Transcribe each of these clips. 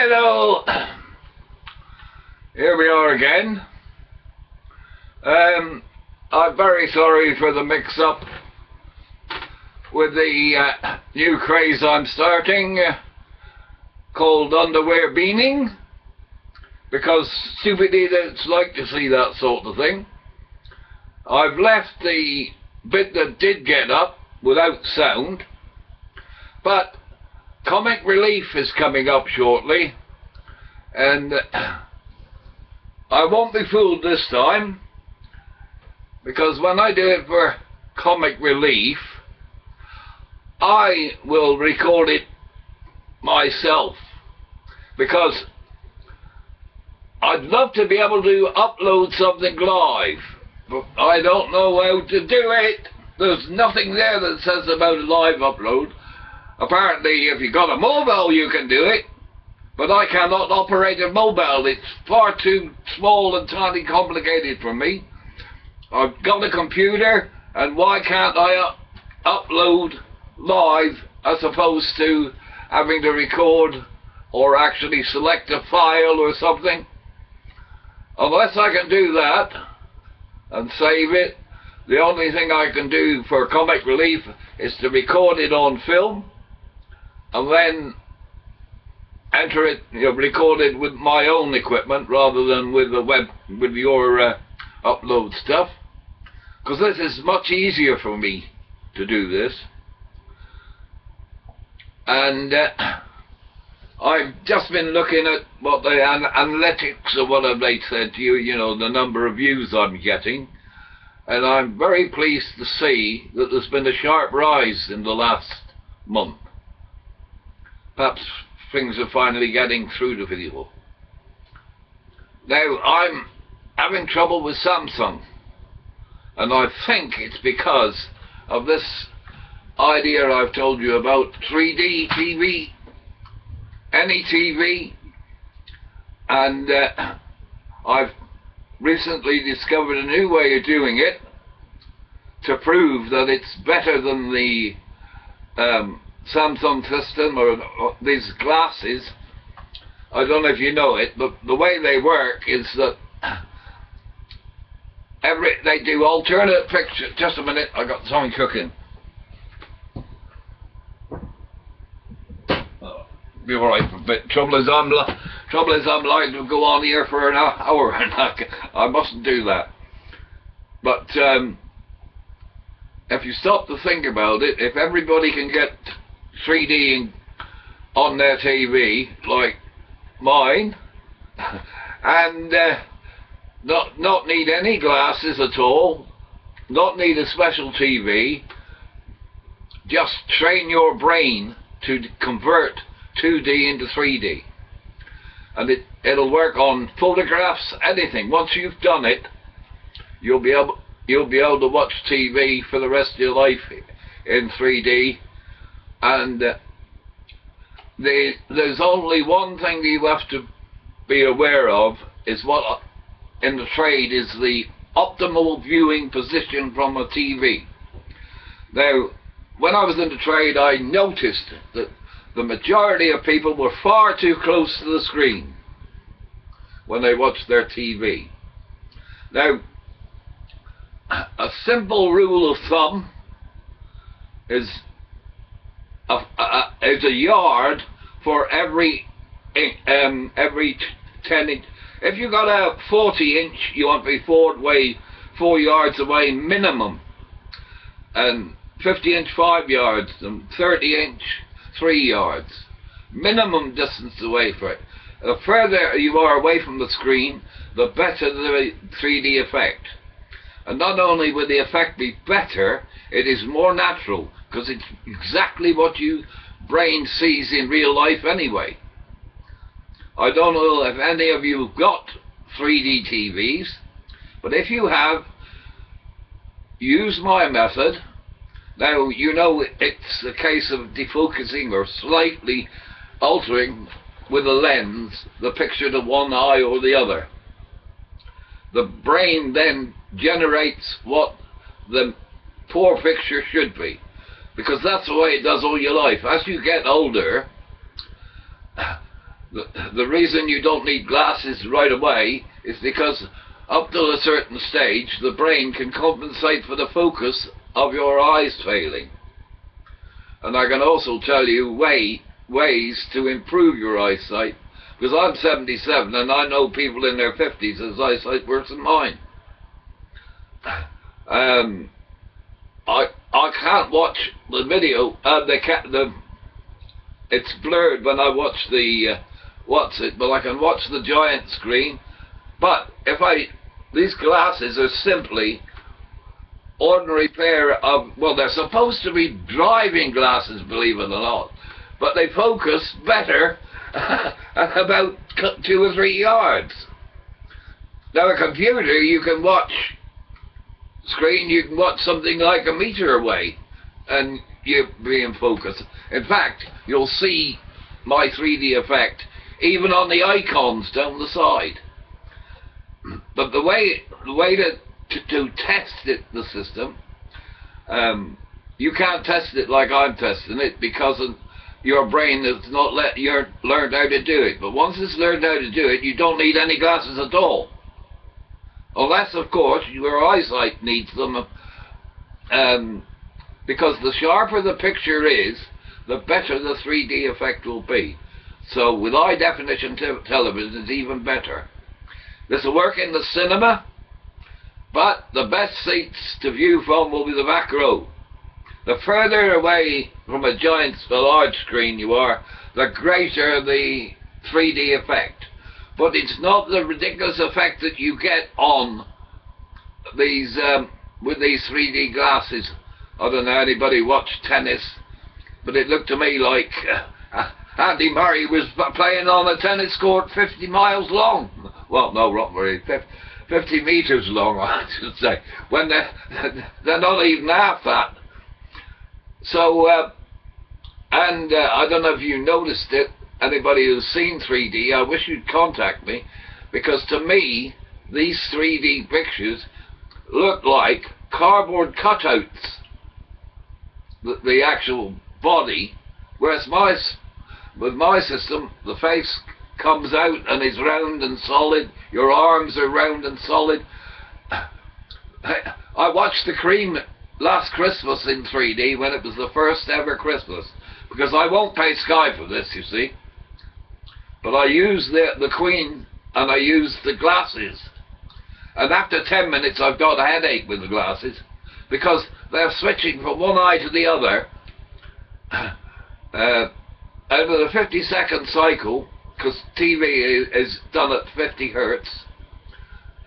Hello, here we are again. I'm very sorry for the mix-up with the new craze I'm starting called underwear beaning, because stupid idiots like to see that sort of thing. I've left the bit that did get up without sound, but comic relief is coming up shortly, and I won't be fooled this time, because when I do it for comic relief, I will record it myself, because I'd love to be able to upload something live, but I don't know how to do it. There's nothing there that says about a live upload. Apparently, if you've got a mobile, you can do it, but I cannot operate a mobile. It's far too small and tiny complicated for me. I've got a computer, and why can't I upload live as opposed to having to record or actually select a file or something? Unless I can do that and save it, the only thing I can do for comic relief is to record it on film and then enter it, record it with my own equipment rather than with your upload stuff, because this is much easier for me to do this. And I've just been looking at what the analytics or whatever they said to you, the number of views I'm getting, and I'm very pleased to see that there's been a sharp rise in the last month. Perhaps things are finally getting through the video. Now, I'm having trouble with Samsung, and I think it's because of this idea I've told you about, 3D TV, any TV, and I've recently discovered a new way of doing it to prove that it's better than the Samsung system or these glasses. I don't know if you know it, but the way they work is that they do alternate picture. Just a minute, I got something cooking. Be alright for a bit. Trouble is I'm liable to go on here for an hour and I mustn't do that. But if you stop to think about it, if everybody can get 3D on their TV like mine and not need any glasses at all, not need a special TV, just train your brain to convert 2D into 3D, and it'll work on photographs, anything. Once you've done it, you'll be able to watch TV for the rest of your life in 3D. And there's only one thing you have to be aware of, is what in the trade is the optimal viewing position from a TV. Now, when I was in the trade, I noticed that the majority of people were far too close to the screen when they watched their TV. Now, a simple rule of thumb is a yard for every 10 inch. If you got a 40 inch, you want to be 4 yards away minimum, and 50 inch 5 yards, and 30 inch 3 yards minimum distance away for it. The further you are away from the screen, the better the 3D effect. And not only will the effect be better, it is more natural, because it's exactly what your brain sees in real life anyway. I don't know if any of you have got 3D TVs, but if you have, use my method. Now, it's a case of defocusing or slightly altering with a lens the picture to one eye or the other. The brain then generates what the poor picture should be, because that's the way it does all your life. As you get older, the reason you don't need glasses right away is because up to a certain stage the brain can compensate for the focus of your eyes failing. And I can also tell you ways to improve your eyesight, because I'm 77 and I know people in their 50s whose eyesight worse than mine. I can't watch the video, it's blurred when I watch the but I can watch the giant screen. But these glasses are simply ordinary pair of, well, they're supposed to be driving glasses, believe it or not, but they focus better at about 2 or 3 yards. Now a computer, you can watch something like a meter away and you'll be in focus. In fact, you'll see my 3D effect even on the icons down the side. But the way to test it, the system, you can't test it like I'm testing it, because your brain has not learned how to do it. But once it's learned how to do it, you don't need any glasses at all. Unless, of course, your eyesight needs them, because the sharper the picture is, the better the 3D effect will be. So with high definition television, it's even better. This will work in the cinema, but the best seats to view from will be the back row. The further away from a large screen you are, the greater the 3D effect. But it's not the ridiculous effect that you get on these with these 3D glasses. I don't know anybody watched tennis, but it looked to me like Andy Murray was playing on a tennis court 50 miles long. Well, no, not very, 50 meters long, I should say, when they're not even half that. So, I don't know if you noticed it, anybody who's seen 3D, I wish you'd contact me, because to me, these 3D pictures look like cardboard cutouts, the actual body, whereas with my system, the face comes out and is round and solid, your arms are round and solid. I watched The Cream last Christmas in 3D when it was the first ever Christmas, because I won't pay Sky for this, you see. But I used the Queen and I used the glasses. And after 10 minutes I've got a headache with the glasses, because they're switching from one eye to the other over the 50-second cycle, because TV is done at 50 Hertz,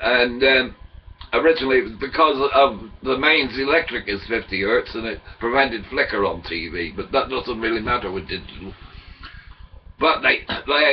and originally it was because of the mains electric is 50 Hertz and it prevented flicker on TV, but that doesn't really matter with digital. But they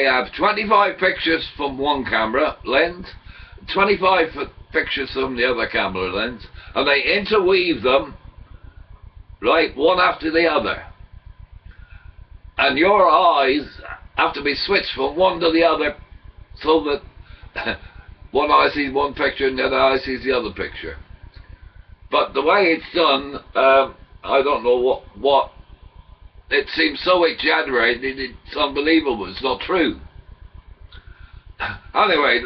have 25 pictures from one camera lens, 25 pictures from the other camera lens, and they interweave them, right, one after the other. And your eyes have to be switched from one to the other, so that one eye sees one picture and the other eye sees the other picture. But the way it's done, I don't know what it seems so exaggerated, it's unbelievable, it's not true. Anyway,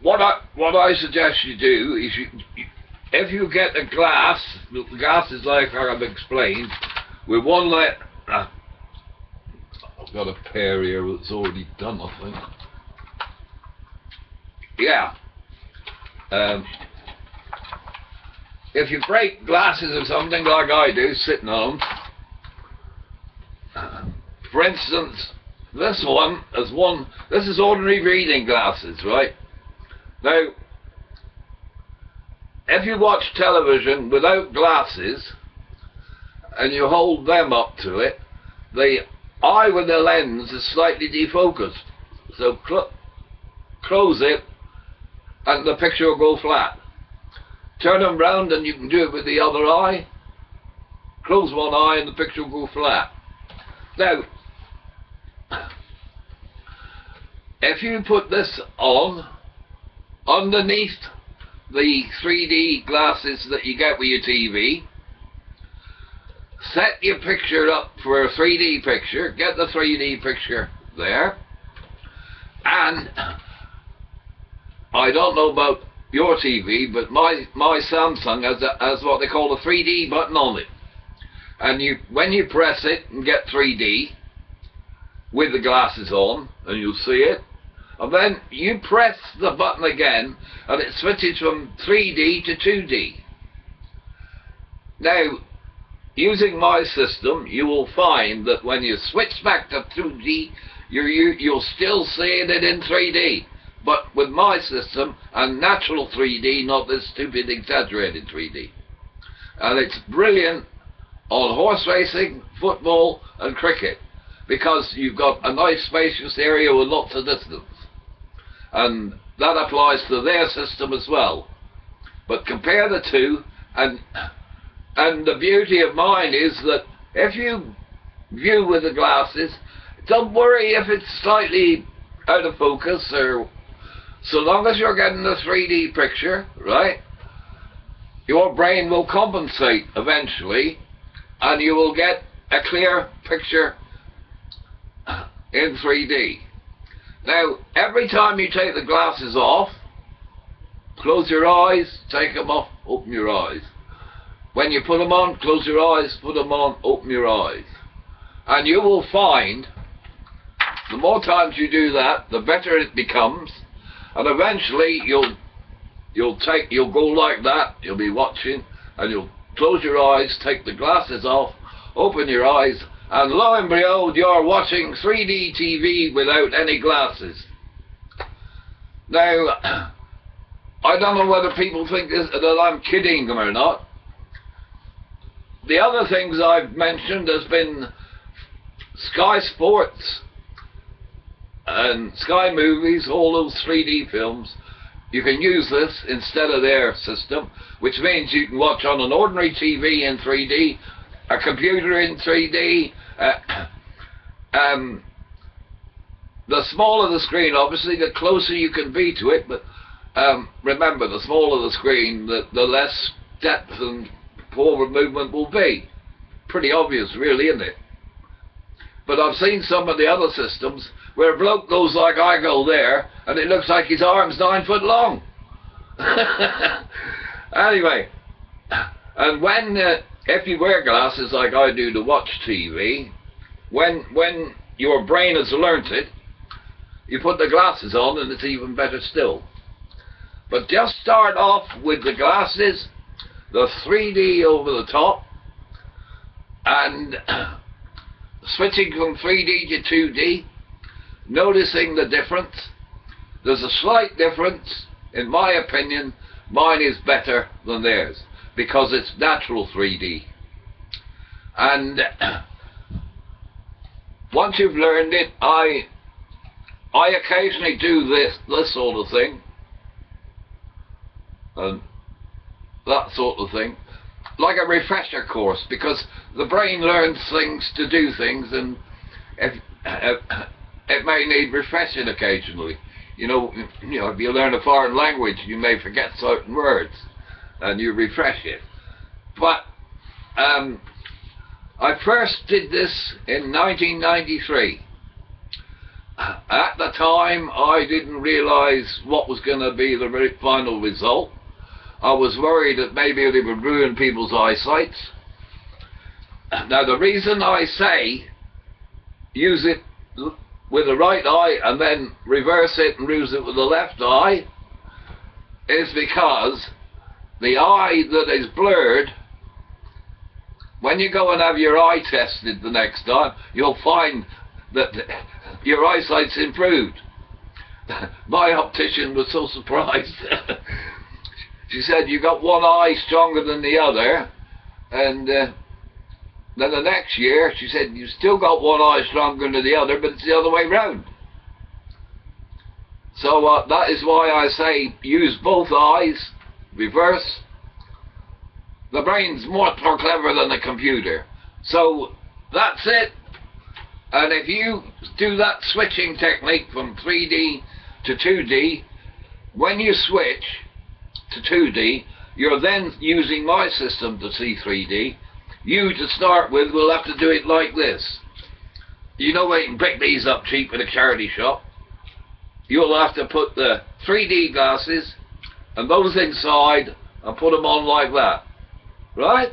what I suggest you do is, if you get a glass, the glass is like I've explained, with one I've got a pair here that's already done, I think. Yeah. If you break glasses or something like I do, sitting on them, for instance, this is ordinary reading glasses, right? Now, if you watch television without glasses, and you hold them up to it, the eye with the lens is slightly defocused. So close it and the picture will go flat. Turn them round and you can do it with the other eye. Close one eye and the picture will go flat. Now, if you put this on underneath the 3D glasses that you get with your TV, set your picture up for a 3D picture, get the 3D picture there, and I don't know about your TV, but my Samsung has what they call a 3D button on it, and when you press it and get 3D with the glasses on, and you'll see it, and then you press the button again and it switches from 3D to 2D. Now, using my system, you will find that when you switch back to 2D, you'll still seeing it in 3D. But with my system, a natural 3D, not this stupid exaggerated 3D. And it's brilliant on horse racing, football and cricket, because you've got a nice spacious area with lots of distance. And that applies to their system as well. But compare the two, and the beauty of mine is that if you view with the glasses, don't worry if it's slightly out of focus, or so long as you're getting the 3D picture, right, your brain will compensate eventually, and you will get a clear picture in 3D. Now, every time you take the glasses off, close your eyes, take them off, open your eyes. When you put them on, close your eyes, put them on, open your eyes. And you will find, the more times you do that, the better it becomes. And eventually, you'll go like that, you'll be watching, and you'll close your eyes, take the glasses off, open your eyes, and lo and behold, you're watching 3D TV without any glasses. Now, I don't know whether people think that I'm kidding them or not. The other things I've mentioned has been Sky Sports and Sky Movies, all those 3D films. You can use this instead of their system, which means you can watch on an ordinary TV in 3D, a computer in 3D. The smaller the screen, obviously, the closer you can be to it, but remember, the smaller the screen, the less depth and forward movement will be. Pretty obvious, really, isn't it? But I've seen some of the other systems where a bloke goes like I go there, and it looks like his arm's 9 foot long. Anyway, and when if you wear glasses like I do to watch TV, when your brain has learnt it, you put the glasses on and it's even better still. But just start off with the glasses, the 3D over the top, and switching from 3D to 2D, noticing the difference. There's a slight difference. In my opinion, mine is better than theirs, because it's natural 3D. And once you've learned it, I occasionally do this sort of thing, and that sort of thing, like a refresher course, because the brain learns things to do things, and it may need refreshing occasionally. You know, if you learn a foreign language, you may forget certain words, and you refresh it. But I first did this in 1993. At the time, I didn't realize what was going to be the final result. I was worried that maybe it would ruin people's eyesight. Now, the reason I say use it with the right eye and then reverse it and use it with the left eye is because the eye that is blurred, when you go and have your eye tested the next time, you'll find that your eyesight's improved. My optician was so surprised. She said, you got one eye stronger than the other, and then the next year she said, you still got one eye stronger than the other, but it's the other way round. So that is why I say use both eyes, reverse. The brain's more clever than the computer. So that's it. And if you do that switching technique from 3D to 2D, when you switch to 2D, you're then using my system to see 3D. you to start with will have to do it like this. You know where you can pick these up cheap in a charity shop? You'll have to put the 3D glasses and those inside and put them on like that, right?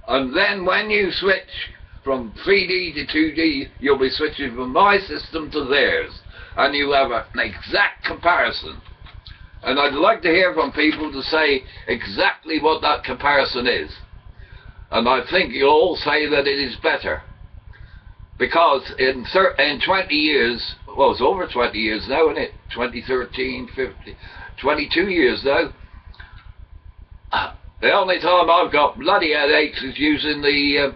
And then when you switch from 3D to 2D, you'll be switching from my system to theirs, and you have an exact comparison. And I'd like to hear from people to say exactly what that comparison is. And I think you'll all say that it is better. Because in 20 years, well, it's over 20 years now, isn't it? 2013, 50, 22 years now. The only time I've got bloody headaches is using their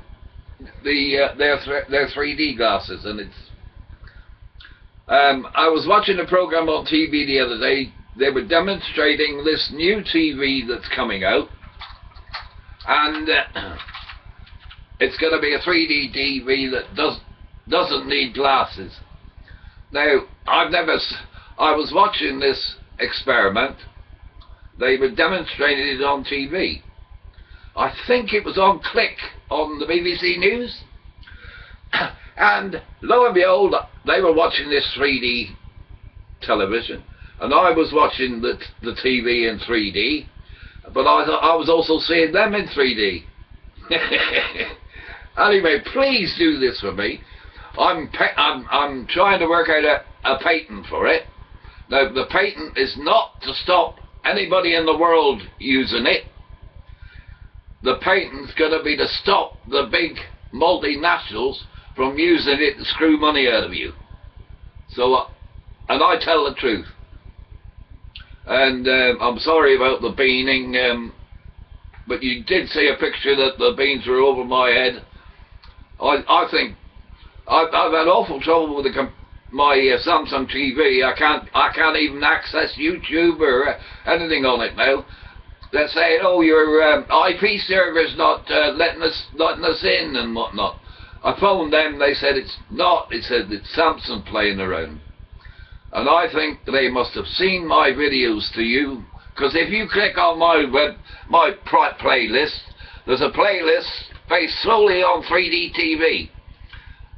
3D glasses, and it's. I was watching a program on TV the other day. They were demonstrating this new TV that's coming out, and it's going to be a 3D TV that doesn't need glasses. Now, I was watching this experiment. They were demonstrating it on TV. I think it was on Click on the BBC News. And lo and behold, they were watching this 3D television. And I was watching the TV in 3D. But I was also seeing them in 3D. Anyway, please do this for me. I'm trying to work out a patent for it. Now, the patent is not to stop anybody in the world using it. The patent's going to be to stop the big multinationals from using it to screw money out of you. So, and I tell the truth. And I'm sorry about the beaning, but you did see a picture that the beans were over my head. I think I've had awful trouble with my Samsung TV. I can't even access YouTube or anything on it now. They're saying, "Oh, your IP server's not letting us in and whatnot." I phoned them. They said it's not. They said it's Samsung playing around. And I think they must have seen my videos to you, because if you click on my playlist, there's a playlist based solely on 3D TV.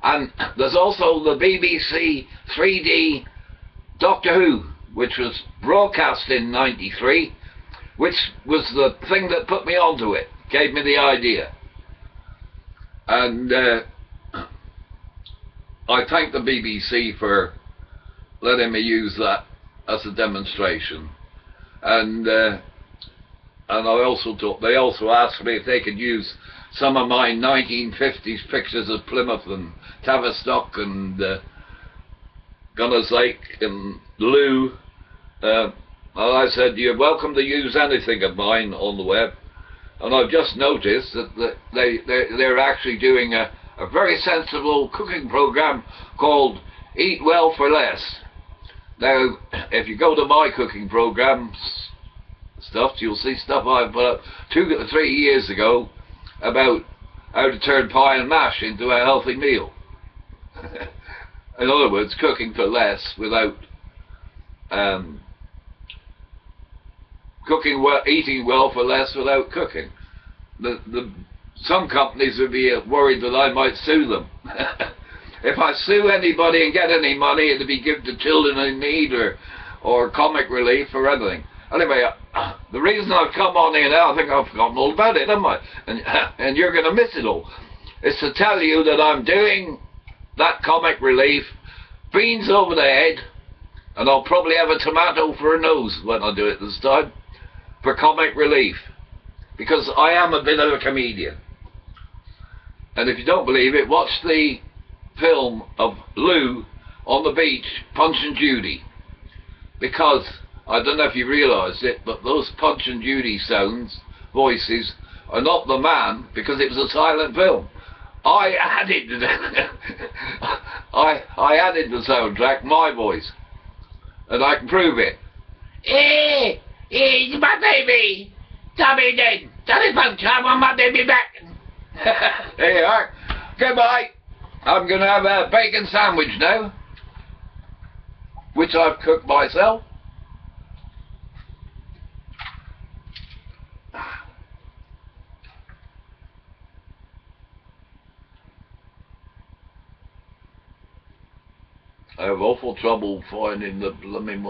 And there's also the BBC 3D Doctor Who, which was broadcast in '93, which was the thing that put me onto it, gave me the idea. And I thank the BBC for letting me use that as a demonstration. And I also they also asked me if they could use some of my 1950s pictures of Plymouth and Tavistock and Gunners Lake and Lou. And I said, "You're welcome to use anything of mine on the web." And I've just noticed that they're actually doing a very sensible cooking program called Eat Well for Less. Now, if you go to my cooking programs stuff, you'll see stuff I put up 2 to 3 years ago about how to turn pie and mash into a healthy meal. In other words, cooking for less without eating well for less without cooking. Some companies would be worried that I might sue them. If I sue anybody and get any money, it'll be given to children in need or comic relief or anything. Anyway, the reason I've come on here now, I think I've forgotten all about it, haven't I? And you're going to miss it all. Is to tell you that I'm doing that comic relief, beans over the head, and I'll probably have a tomato for a nose when I do it this time, for comic relief. Because I am a bit of a comedian. And if you don't believe it, watch the film of Lou on the beach, Punch and Judy. Because, I don't know if you realised it, but those Punch and Judy voices, are not the man, because it was a silent film. I added I added the soundtrack, my voice. And I can prove it. Hey, it's my baby! Tommy then! Tommy Punch, I want my baby back! There you are. Goodbye! I'm going to have a bacon sandwich now, which I've cooked myself. I have awful trouble finding the blooming